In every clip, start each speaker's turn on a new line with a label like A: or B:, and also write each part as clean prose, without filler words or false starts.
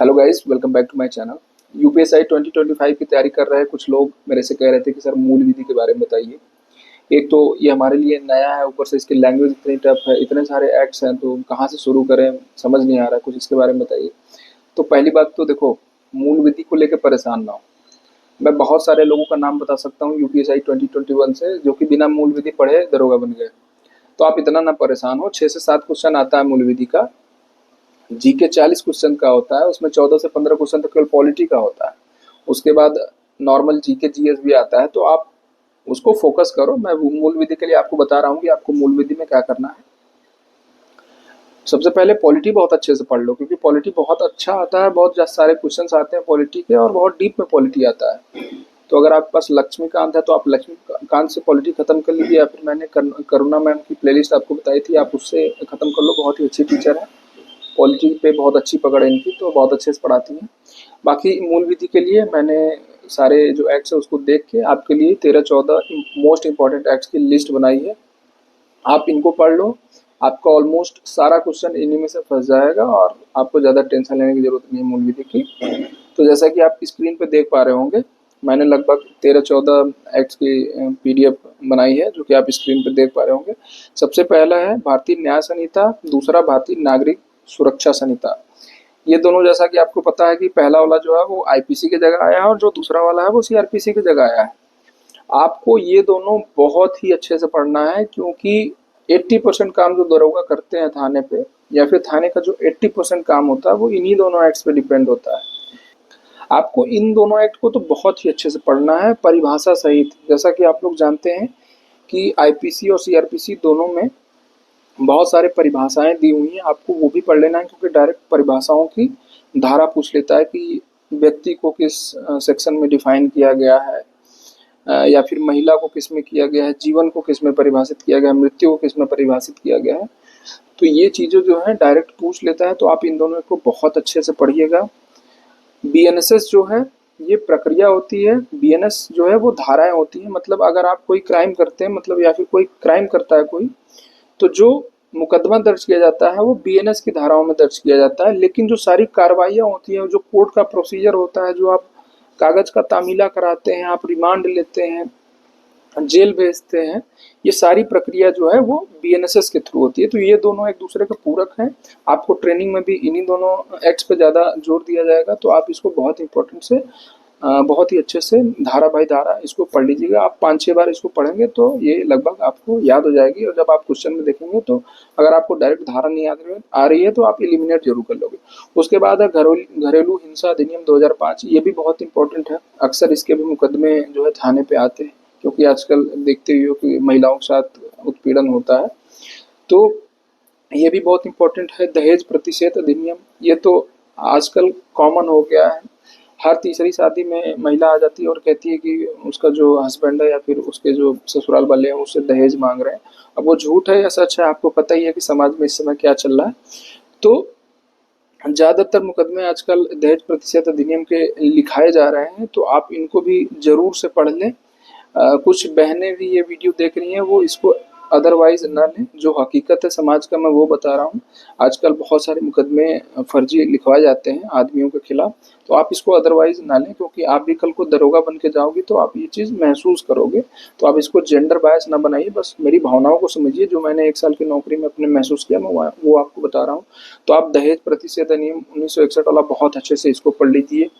A: Hello guys, welcome back to my channel. UPSC 2025 की तैयारी कर रहे कुछ लोग मेरे से कह रहे थे कि सर मूल विधि के बारे में बताइए। एक तो ये हमारे लिए नया है, ऊपर से इसकी लैंग्वेज इतनी टफ है, इतने सारे एक्ट्स हैं, तो कहाँ से शुरू करें समझ नहीं आ रहा है। कुछ इसके बारे में बताइए। तो पहली बात तो देखो, मूल विधि को लेकर परेशान ना हो। मैं बहुत सारे लोगों का नाम बता सकता हूँ यूपीएससी 2021 से जो कि बिना मूल विधि पढ़े दरोगा बन गए। तो आप इतना ना परेशान हो। 6 से 7 क्वेश्चन आता है मूल विधि का। जीके 40 क्वेश्चन का होता है, उसमें 14 से 15 क्वेश्चन तो केवल पॉलिटी का होता है। उसके बाद नॉर्मल जीके जीएस भी आता है, तो आप उसको फोकस करो। मैं मूल विधि के लिए आपको बता रहा हूँ कि आपको मूल विधि में क्या करना है। सबसे पहले पॉलिटी बहुत अच्छे से पढ़ लो, क्योंकि पॉलिटी बहुत अच्छा आता है, बहुत सारे क्वेश्चन आते हैं पॉलिटी के, और बहुत डीप में पॉलिटी आता है। तो अगर आपके पास लक्ष्मीकांत है तो आप लक्ष्मीकांत से पॉलिटी खत्म कर लीजिए, या फिर मैंने करुणा मैम की प्लेलिस्ट आपको बताई थी, आप उससे खत्म कर लो। बहुत ही अच्छी टीचर है, पॉलिटी पे बहुत अच्छी पकड़ है इनकी, तो बहुत अच्छे से पढ़ाती हैं। बाकी मूल विधि के लिए मैंने सारे जो एक्ट्स है उसको देख के आपके लिए 13-14 मोस्ट इंपॉर्टेंट एक्ट्स की लिस्ट बनाई है। आप इनको पढ़ लो, आपका ऑलमोस्ट सारा क्वेश्चन इन्हीं में से फंस जाएगा, और आपको ज़्यादा टेंशन लेने की जरूरत नहीं है मूल विधि की। तो जैसा कि आप स्क्रीन पे देख पा रहे होंगे, मैंने लगभग 13-14 एक्ट्स की पीडीएफ बनाई है, जो कि आप स्क्रीन पे देख पा रहे होंगे। सबसे पहला है भारतीय न्याय संहिता, दूसरा भारतीय नागरिक सुरक्षा संहिता। ये दोनों, जैसा कि आपको पता है कि पहला वाला जो है वो आईपीसी की जगह आया है, और जो दूसरा वाला है वो सीआरपीसी की जगह आया है। आपको ये दोनों बहुत ही अच्छे से पढ़ना है, क्योंकि 80% काम जो दरोगा करते हैं थाने पे, या फिर थाने का जो 80% काम होता है वो इन्हीं दोनों एक्ट्स पे डिपेंड होता है। आपको इन दोनों एक्ट को तो बहुत ही अच्छे से पढ़ना है, परिभाषा सहित। जैसा कि आप लोग जानते हैं कि आईपीसी और सीआरपीसी दोनों में बहुत सारे परिभाषाएं दी हुई हैं, आपको वो भी पढ़ लेना है, क्योंकि डायरेक्ट परिभाषाओं की धारा पूछ लेता है कि व्यक्ति को किस सेक्शन में डिफाइन किया गया है, या फिर महिला को किस में किया गया है, जीवन को किस में परिभाषित किया गया है, मृत्यु को किस में परिभाषित किया गया है। तो ये चीज़ें जो है डायरेक्ट पूछ लेता है, तो आप इन दोनों को बहुत अच्छे से पढ़िएगा। बीएनएसएस जो है ये प्रक्रिया होती है, बीएनएस जो है वो धाराएं होती हैं। मतलब अगर आप कोई क्राइम करते हैं, मतलब या फिर कोई क्राइम करता है कोई, तो जो मुकदमा दर्ज किया जाता है वो बीएनएस की धाराओं में दर्ज किया जाता है। लेकिन जो सारी कार्रवाइयाँ होती हैं, जो कोर्ट का प्रोसीजर होता है, जो आप कागज का तामीला कराते हैं, आप रिमांड लेते हैं, जेल भेजते हैं, ये सारी प्रक्रिया जो है वो बीएनएसएस के थ्रू होती है। तो ये दोनों एक दूसरे के पूरक हैं। आपको ट्रेनिंग में भी इन्हीं दोनों एक्ट्स पे ज़्यादा जोर दिया जाएगा, तो आप इसको बहुत इंपॉर्टेंट से बहुत ही अच्छे से धारा बाई धारा इसको पढ़ लीजिएगा। आप 5-6 बार इसको पढ़ेंगे तो ये लगभग आपको याद हो जाएगी, और जब आप क्वेश्चन में देखेंगे तो अगर आपको डायरेक्ट धारा नहीं आ रही है तो आप एलिमिनेट जरूर कर लोगे। उसके बाद है घरेलू हिंसा अधिनियम 2005। ये भी बहुत इंपॉर्टेंट है, अक्सर इसके भी मुकदमे जो है थाने पे आते हैं, क्योंकि आजकल देखते ही हो कि महिलाओं के साथ उत्पीड़न होता है। तो ये भी बहुत इंपॉर्टेंट है। दहेज प्रतिषेध अधिनियम, ये तो आजकल कॉमन हो गया है। हर तीसरी शादी में महिला आ जाती है और कहती है कि उसका जो हस्बैंड है या फिर उसके जो ससुराल वाले हैं उससे दहेज मांग रहे हैं। अब वो झूठ है या सच है, आपको पता ही है कि समाज में इस समय क्या चल रहा है। तो ज़्यादातर मुकदमे आजकल दहेज प्रतिशत अधिनियम के लिखाए जा रहे हैं, तो आप इनको भी ज़रूर से पढ़ लें। कुछ बहनें भी ये वीडियो देख रही हैं, वो इसको अदरवाइज ना लें। जो हकीकत है समाज का मैं वो बता रहा हूँ। आजकल बहुत सारे मुकदमे फर्जी लिखवाए जाते हैं आदमियों के खिलाफ, तो आप इसको अदरवाइज ना लें, क्योंकि आप भी कल को दरोगा बन के जाओगे तो आप ये चीज़ महसूस करोगे। तो आप इसको जेंडर बायस ना बनाइए, बस मेरी भावनाओं को समझिए। जो मैंने 1 साल की नौकरी में अपने महसूस किया, मैं वो आपको बता रहा हूँ। तो आप दहेज प्रतिशत अधिनियम 1961 वाला बहुत अच्छे से इसको पढ़ लीजिए।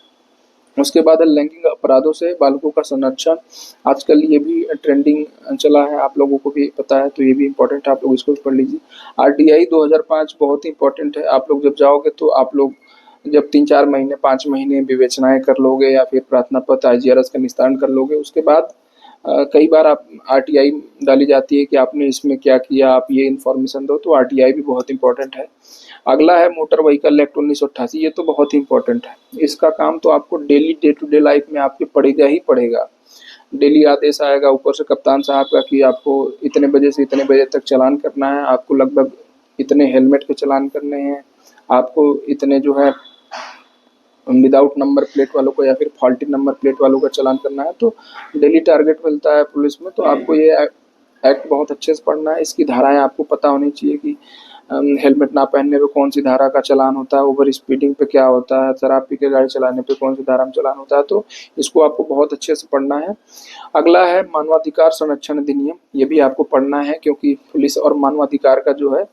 A: उसके बाद है लैंगिक अपराधों से बालकों का संरक्षण। आजकल ये भी ट्रेंडिंग चला है, आप लोगों को भी पता है, तो ये भी इम्पोर्टेंट है, आप लोग इसको भी पढ़ लीजिए। आरटीआई 2005 बहुत ही इंपॉर्टेंट है। आप लोग जब जाओगे तो आप लोग जब 3-4 महीने 5 महीने विवेचनाएं कर लोगे, या फिर प्रार्थना पत्र आईजीआरएस का निस्तारण कर लोगे, उसके बाद कई बार आप आरटीआई डाली जाती है कि आपने इसमें क्या किया, आप ये इन्फॉर्मेशन दो, तो आरटीआई भी बहुत इंपॉर्टेंट है। अगला है मोटर व्हीकल एक्ट 1988। ये तो बहुत ही इंपॉर्टेंट है। इसका काम तो आपको daily day to day life में आपके पड़ेगा ही पड़ेगा। डेली आदेश आएगा ऊपर से कप्तान साहब का कि आपको इतने बजे से इतने बजे तक चालान करना है, आपको लगभग इतने हेलमेट के चालान करने हैं, आपको इतने जो है विदाउट नंबर प्लेट वालों को या फिर फॉल्टी नंबर प्लेट वालों का चालान करना है। तो डेली टारगेट मिलता है पुलिस में, तो आपको ये एक्ट बहुत अच्छे से पढ़ना है। इसकी धाराएं आपको पता होनी चाहिए कि हेलमेट ना पहनने पे कौन सी धारा का चालान होता है, ओवर स्पीडिंग पे क्या होता है, शराब पी के गाड़ी चलाने पे कौन सी धारा में चालान होता है। तो इसको आपको बहुत अच्छे से पढ़ना है। अगला है मानवाधिकार संरक्षण अधिनियम, ये भी आपको पढ़ना है क्योंकि पुलिस और मानवाधिकार का जो है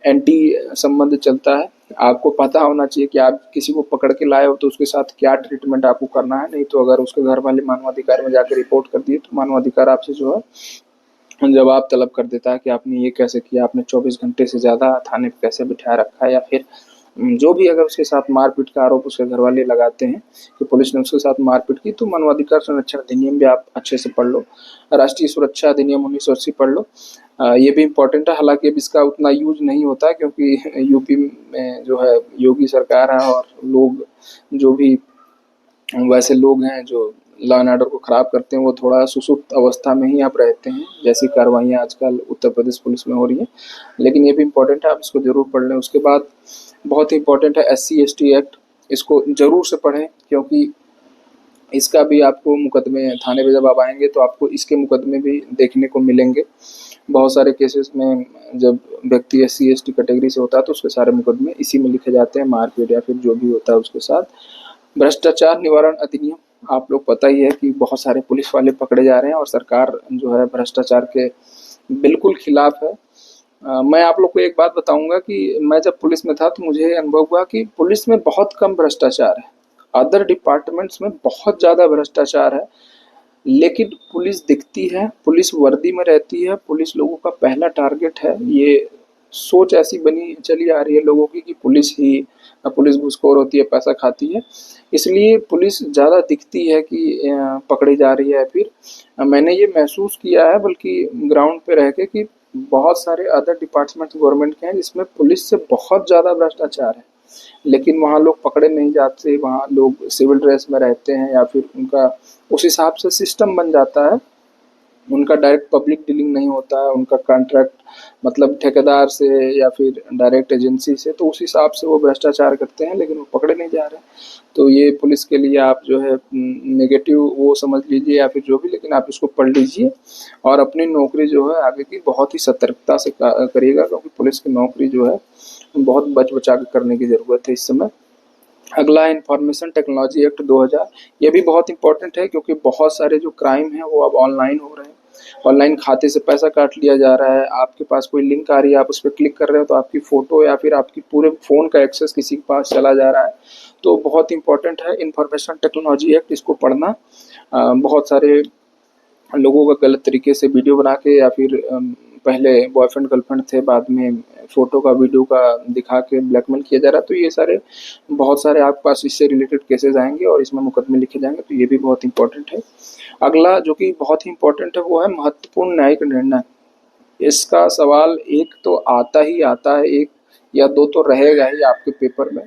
A: एंटी संबंध चलता है। आपको पता होना चाहिए कि आप किसी को पकड़ के लाए हो तो उसके साथ क्या ट्रीटमेंट आपको करना है, नहीं तो अगर उसके घर वाले मानवाधिकार में जाकर रिपोर्ट कर दिए तो मानवाधिकार आपसे जो है जवाब तलब कर देता है कि आपने ये कैसे किया, आपने 24 घंटे से ज़्यादा थाने पे कैसे बिठाया रखा है, या फिर जो भी अगर उसके साथ मारपीट का आरोप उसके घर वाले लगाते हैं कि पुलिस ने उसके साथ मारपीट की, तो मानवाधिकार संरक्षण अधिनियम भी आप अच्छे से पढ़ लो। राष्ट्रीय सुरक्षा अधिनियम 1980 पढ़ लो, ये भी इम्पोर्टेंट है। हालांकि अब इसका उतना यूज नहीं होता है क्योंकि यूपी में जो है योगी सरकार है और लोग जो भी वैसे लोग हैं जो लॉ एंड ऑर्डर को ख़राब करते हैं वो थोड़ा सुसुप्त अवस्था में ही आप रहते हैं, जैसी कार्रवाइयाँ आजकल उत्तर प्रदेश पुलिस में हो रही हैं। लेकिन ये भी इम्पोर्टेंट है, आप इसको ज़रूर पढ़ लें। उसके बाद बहुत ही इम्पोर्टेंट है SC/ST एक्ट, इसको ज़रूर से पढ़ें क्योंकि इसका भी आपको मुकदमे थाने पे जब आप आएंगे तो आपको इसके मुकदमे भी देखने को मिलेंगे। बहुत सारे केसेस में जब व्यक्ति SC/ST कैटेगरी से होता है तो उसके सारे मुकदमे इसी में लिखे जाते हैं, मारपीट या फिर जो भी होता है उसके साथ। भ्रष्टाचार निवारण अधिनियम, आप लोग पता ही है कि बहुत सारे पुलिस वाले पकड़े जा रहे हैं और सरकार जो है भ्रष्टाचार के बिल्कुल खिलाफ है। मैं आप लोग को एक बात बताऊंगा कि मैं जब पुलिस में था तो मुझे अनुभव हुआ कि पुलिस में बहुत कम भ्रष्टाचार है, अदर डिपार्टमेंट्स में बहुत ज़्यादा भ्रष्टाचार है। लेकिन पुलिस दिखती है, पुलिस वर्दी में रहती है, पुलिस लोगों का पहला टारगेट है। ये सोच ऐसी बनी चली आ रही है लोगों की कि पुलिस घूसखोर होती है, पैसा खाती है, इसलिए पुलिस ज़्यादा दिखती है कि पकड़ी जा रही है। फिर मैंने ये महसूस किया है बल्कि ग्राउंड पे रह के कि बहुत सारे अदर डिपार्टमेंट्स गवर्नमेंट के हैं जिसमें पुलिस से बहुत ज़्यादा भ्रष्टाचार है, लेकिन वहाँ लोग पकड़े नहीं जाते, वहाँ लोग सिविल ड्रेस में रहते हैं या फिर उनका उस हिसाब से सिस्टम बन जाता है, उनका डायरेक्ट पब्लिक डीलिंग नहीं होता है, उनका कॉन्ट्रैक्ट मतलब ठेकेदार से या फिर डायरेक्ट एजेंसी से, तो उस हिसाब से वो भ्रष्टाचार करते हैं लेकिन वो पकड़े नहीं जा रहे। तो ये पुलिस के लिए आप जो है नेगेटिव वो समझ लीजिए या फिर जो भी, लेकिन आप इसको पढ़ लीजिए और अपनी नौकरी जो है आगे की बहुत ही सतर्कता से करिएगा क्योंकि पुलिस की नौकरी जो है बहुत बच बचा के करने की ज़रूरत है इस समय। अगला इंफॉर्मेशन टेक्नोलॉजी एक्ट 2000, ये भी बहुत इंपॉर्टेंट है क्योंकि बहुत सारे जो क्राइम हैं वो अब ऑनलाइन हो रहे हैं। ऑनलाइन खाते से पैसा काट लिया जा रहा है, आपके पास कोई लिंक आ रही है, आप उस पर क्लिक कर रहे हो तो आपकी फ़ोटो या फिर आपकी पूरे फ़ोन का एक्सेस किसी के पास चला जा रहा है। तो बहुत इंपॉर्टेंट है इंफॉर्मेशन टेक्नोलॉजी एक्ट, इसको पढ़ना। बहुत सारे लोगों का गलत तरीके से वीडियो बना के या फिर पहले बॉयफ्रेंड गर्लफ्रेंड थे, बाद में फ़ोटो का वीडियो का दिखा के ब्लैकमेल किया जा रहा है, तो ये सारे बहुत सारे आपके पास इससे रिलेटेड केसेस आएंगे और इसमें मुकदमे लिखे जाएंगे, तो ये भी बहुत इंपॉर्टेंट है। अगला जो कि बहुत ही इंपॉर्टेंट है वो है महत्वपूर्ण न्यायिक निर्णय। इसका सवाल एक तो आता ही आता है, एक या दो तो रहेगा ही आपके पेपर में।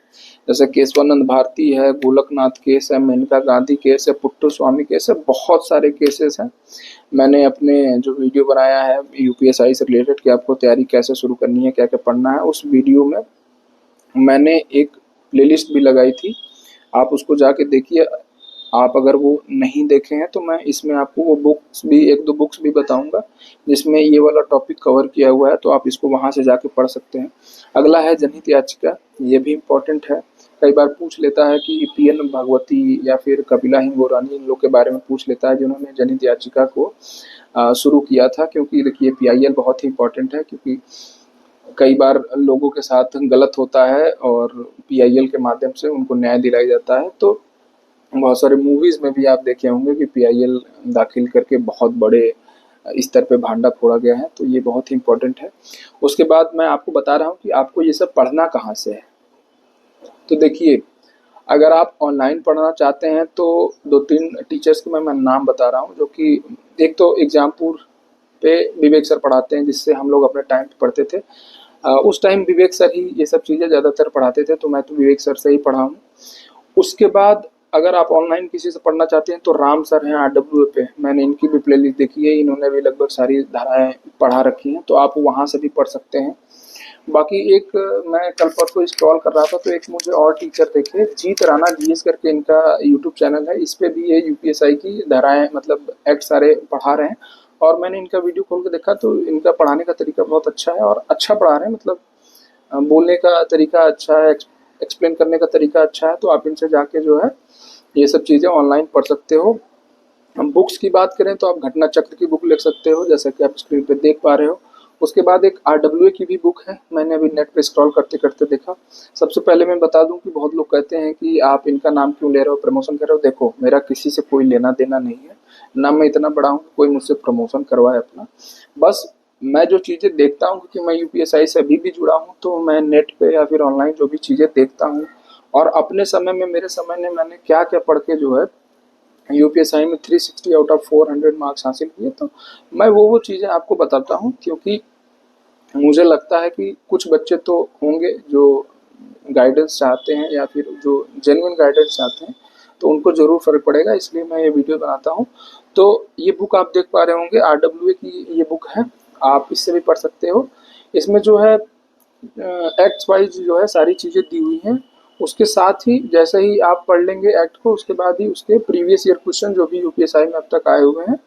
A: जैसे केशवानंद भारती है, गोलकनाथ केस है, मेनका गांधी केस है, पुट्टू स्वामी केस है, बहुत सारे केसेस हैं। मैंने अपने जो वीडियो बनाया है यूपीएसआई से रिलेटेड कि आपको तैयारी कैसे शुरू करनी है, क्या क्या पढ़ना है, उस वीडियो में मैंने एक प्लेलिस्ट भी लगाई थी, आप उसको जाके देखिए। आप अगर वो नहीं देखे हैं तो मैं इसमें आपको वो बुक्स भी एक दो बुक्स भी बताऊंगा जिसमें ये वाला टॉपिक कवर किया हुआ है, तो आप इसको वहाँ से जाके पढ़ सकते हैं। अगला है जनहित याचिका, ये भी इम्पोर्टेंट है। कई बार पूछ लेता है कि PN भगवती या फिर कपिला हिंगोरानी, इन लोग के बारे में पूछ लेता है जिन्होंने जनहित याचिका को शुरू किया था, क्योंकि देखिए PIL बहुत ही इम्पोर्टेंट है क्योंकि कई बार लोगों के साथ गलत होता है और PIL के माध्यम से उनको न्याय दिलाया जाता है। तो बहुत सारे मूवीज़ में भी आप देखे होंगे कि PIL दाखिल करके बहुत बड़े स्तर पे भांडा फोड़ा गया है, तो ये बहुत ही इम्पोर्टेंट है। उसके बाद मैं आपको बता रहा हूँ कि आपको ये सब पढ़ना कहाँ से है। तो देखिए, अगर आप ऑनलाइन पढ़ना चाहते हैं तो 2-3 टीचर्स के मैं नाम बता रहा हूँ, जो कि एक तो एग्जामपुर पे विवेक सर पढ़ाते हैं, जिससे हम लोग अपने टाइम पे पढ़ते थे। उस टाइम विवेक सर ही ये सब चीज़ें ज़्यादातर पढ़ाते थे, तो मैं तो विवेक सर से ही पढ़ा हूँ। उसके बाद अगर आप ऑनलाइन किसी से पढ़ना चाहते हैं तो राम सर हैं RWA पे, मैंने इनकी भी प्लेलिस्ट देखी है, इन्होंने भी लगभग सारी धाराएं पढ़ा रखी हैं, तो आप वहाँ से भी पढ़ सकते हैं। बाकी एक मैं कल परसों स्क्रॉल कर रहा था तो एक मुझे और टीचर देखे, जीत राणा GS करके इनका यूट्यूब चैनल है, इस पे भी ये UPSI की धाराएं मतलब एक्ट सारे पढ़ा रहे हैं, और मैंने इनका वीडियो खोल के देखा तो इनका पढ़ाने का तरीका बहुत अच्छा है और अच्छा पढ़ा रहे हैं। मतलब बोलने का तरीका अच्छा है, एक्सप्लेन करने का तरीका अच्छा है, तो आप इनसे जाके जो है ये सब चीज़ें ऑनलाइन पढ़ सकते हो। हम बुक्स की बात करें तो आप घटना चक्र की बुक ले सकते हो, जैसा कि आप स्क्रीन पे देख पा रहे हो। उसके बाद एक आरडब्ल्यूए की भी बुक है, मैंने अभी नेट पे स्क्रॉल करते करते देखा। सबसे पहले मैं बता दूं कि बहुत लोग कहते हैं कि आप इनका नाम क्यों ले रहे हो, प्रमोशन कर रहे हो। देखो, मेरा किसी से कोई लेना देना नहीं है, ना मैं इतना बड़ा हूँ कि कोई मुझसे प्रमोशन करवाए अपना। बस मैं जो चीज़ें देखता हूँ, क्योंकि मैं यूपीएसआई से अभी भी जुड़ा हूँ, तो मैं नेट पे या फिर ऑनलाइन जो भी चीज़ें देखता हूँ और अपने समय में, मेरे समय में मैंने क्या क्या पढ़ के जो है यूपीएसआई में 360 आउट ऑफ 400 मार्क्स हासिल किए, तो मैं वो चीज़ें आपको बताता हूँ, क्योंकि मुझे लगता है कि कुछ बच्चे तो होंगे जो गाइडेंस चाहते हैं या फिर जो जेन्युइन गाइडेंस चाहते हैं, तो उनको ज़रूर फ़र्क पड़ेगा, इसलिए मैं ये वीडियो बनाता हूँ। तो ये बुक आप देख पा रहे होंगे, आरडब्ल्यूए की ये बुक है, आप इससे भी पढ़ सकते हो। इसमें जो है एक्ट वाइज जो है सारी चीज़ें दी हुई हैं। उसके साथ ही जैसे ही आप पढ़ लेंगे एक्ट को, उसके बाद ही उसके प्रीवियस ईयर क्वेश्चन जो भी यूपीएसआई में अब तक आए हुए हैं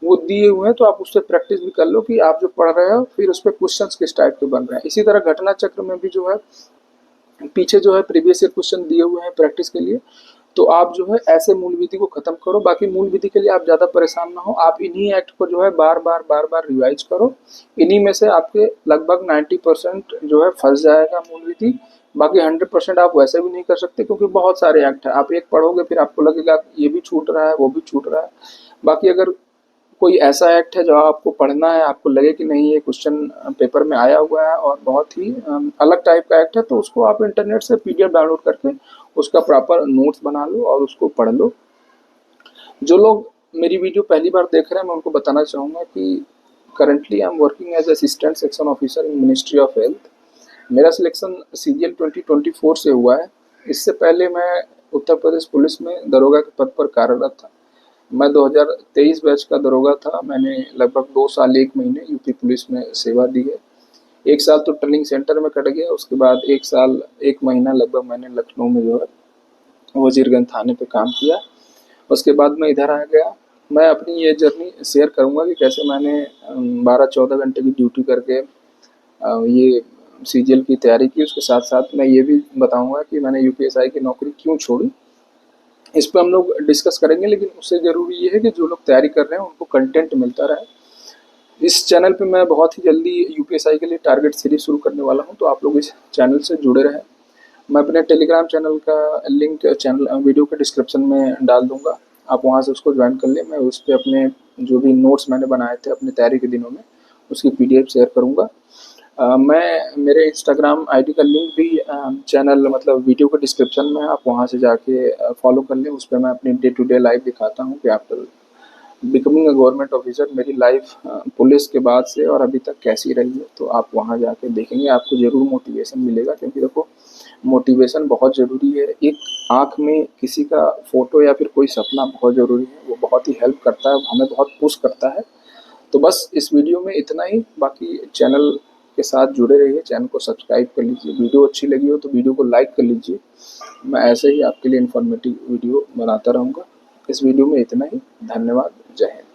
A: वो दिए हुए हैं, तो आप उससे प्रैक्टिस भी कर लो कि आप जो पढ़ रहे हो फिर उस पर क्वेश्चन किस टाइप के बन रहे हैं। इसी तरह घटना चक्र में भी जो है पीछे जो है प्रीवियस ईयर क्वेश्चन दिए हुए हैं प्रैक्टिस के लिए, तो आप जो है ऐसे मूल विधि को खत्म करो। बाकी मूल विधि के लिए आप ज़्यादा परेशान ना हो, आप इन्हीं एक्ट को जो है बार बार रिवाइज करो। इन्हीं में से आपके लगभग 90% जो है फंस जाएगा मूल विधि। बाकी 100% आप वैसे भी नहीं कर सकते, क्योंकि बहुत सारे एक्ट है, आप एक पढ़ोगे फिर आपको लगेगा ये भी छूट रहा है वो भी छूट रहा है। बाकी अगर कोई ऐसा एक्ट है जो आपको पढ़ना है, आपको लगे कि नहीं ये क्वेश्चन पेपर में आया हुआ है और बहुत ही अलग टाइप का एक्ट है, तो उसको आप इंटरनेट से पीडीएफ डाउनलोड करके उसका प्रॉपर नोट्स बना लो और उसको पढ़ लो। जो लोग मेरी वीडियो पहली बार देख रहे हैं, मैं उनको बताना चाहूँगा कि currently I am working as assistant section officer in ministry of health. मेरा सिलेक्शन सीजीएल 2024 से हुआ है। इससे पहले मैं उत्तर प्रदेश पुलिस में दरोगा के पद पर कार्यरत था। मैं 2023 बैच का दरोगा था। मैंने लगभग 2 साल 1 महीने यूपी पुलिस में सेवा दी है। 1 साल तो ट्रेनिंग सेंटर में कट गया, उसके बाद 1 साल 1 महीना लगभग मैंने लखनऊ में जो है वजीरगंज थाने पे काम किया। उसके बाद मैं इधर आ गया। मैं अपनी ये जर्नी शेयर करूँगा कि कैसे मैंने 12-14 घंटे की ड्यूटी करके ये सीजीएल की तैयारी की। उसके साथ साथ मैं ये भी बताऊँगा कि मैंने यूपीएसआई की नौकरी क्यों छोड़ी। इस पे हम लोग डिस्कस करेंगे, लेकिन उससे ज़रूरी ये है कि जो लोग तैयारी कर रहे हैं उनको कंटेंट मिलता रहे। इस चैनल पे मैं बहुत ही जल्दी यूपीएसआई के लिए टारगेट सीरीज शुरू करने वाला हूँ, तो आप लोग इस चैनल से जुड़े रहें। मैं अपने टेलीग्राम चैनल का लिंक चैनल वीडियो के डिस्क्रिप्शन में डाल दूँगा, आप वहाँ से उसको ज्वाइन कर लें। मैं उस पर अपने जो भी नोट्स मैंने बनाए थे अपने तैयारी के दिनों में, उसकी पीडीएफ शेयर करूँगा। मैं मेरे इंस्टाग्राम आईडी का लिंक भी चैनल मतलब वीडियो के डिस्क्रिप्शन में है, आप वहाँ से जाके फॉलो कर लें। उस पर मैं अपनी डे टू डे लाइफ दिखाता हूँ कि after becoming a government officer मेरी लाइफ पुलिस के बाद से और अभी तक कैसी रही है। तो आप वहाँ जाके देखेंगे, आपको ज़रूर मोटिवेशन मिलेगा, क्योंकि देखो मोटिवेशन बहुत ज़रूरी है। एक आँख में किसी का फ़ोटो या फिर कोई सपना बहुत ज़रूरी है, वो बहुत ही हेल्प करता है, हमें बहुत पुश करता है। तो बस इस वीडियो में इतना ही। बाकी चैनल के साथ जुड़े रहिए, चैनल को सब्सक्राइब कर लीजिए। वीडियो अच्छी लगी हो तो वीडियो को लाइक कर लीजिए। मैं ऐसे ही आपके लिए इन्फॉर्मेटिव वीडियो बनाता रहूँगा। इस वीडियो में इतना ही। धन्यवाद। जय हिंद।